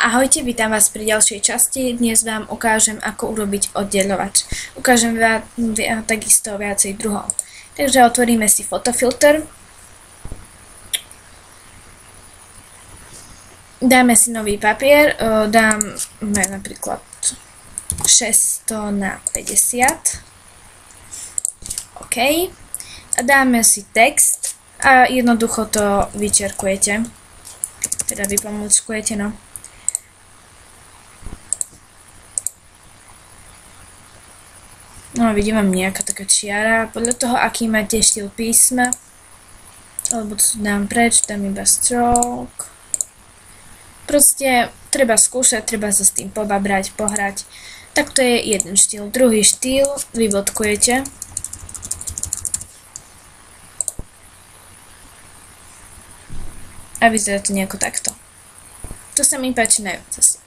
Ahojte, vítam vás pri ďalšej časti. Dnes vám ukážem, ako urobiť oddeľovač. Ukážem vám takisto viacej druhov. Takže otvoríme si fotofilter. Dáme si nový papier. Dáme napríklad 600 na 50. OK. A dáme si text a jednoducho to vyčerkujete. Teda vypomôckujete, no. No a vidím vám nejaká taká čiara, podľa toho, aký máte štýl písma, alebo to dám preč, dám iba stroke. Proste treba skúšať, treba sa s tým pobabrať, pohrať. Tak to je jeden štýl. Druhý štýl vyvodkujete. A vyzerá to nejako takto. To sa mi páči najviac asi.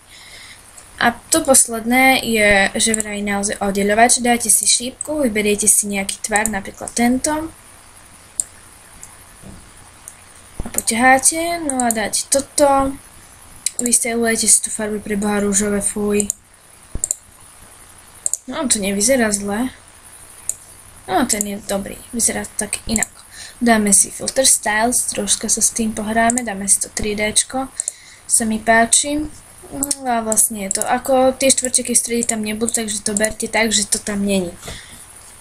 A to posledné je, že vraj naozaj oddeľovač. Dáte si šípku, vyberiete si nejaký tvar, napríklad tento. A poťaháte, no a dáte toto. Vystelujete si tú farbu pre boha rúžové, fuj. No to nevyzerá zle. No ten je dobrý, vyzerá to tak inak. Dáme si filter styles, troška sa s tým pohráme, dáme si to 3Dčko. Sa mi páči. No a vlastne je to, ako tie štvorčeky v strede tam nebudú, takže to berte tak, že to tam není.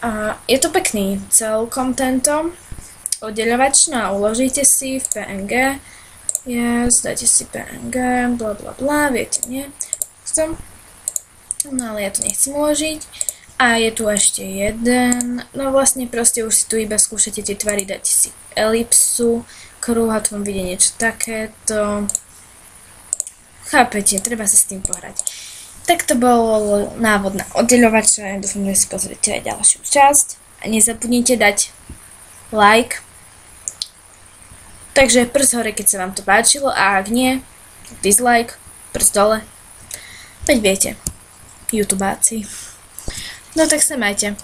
A je to pekný celkom tento oddeľovač, no a uložíte si v PNG, dáte si PNG, bla bla bla, viete, nie? No ale ja to nechcem uložiť. A je tu ešte jeden, no vlastne proste už si tu iba skúšate tie tvary, dáte si elipsu, kruh a tu vám vidie niečo takéto. Chápete, treba sa s tým pohrať. Tak to bol návod na oddeľovače, dúfam, že si pozriete aj ďalšiu časť. A nezabudnite dať like. Takže prst hore, keď sa vám to páčilo, a ak nie, dislike, prst dole. Veď viete, youtubáci. No tak sa majte.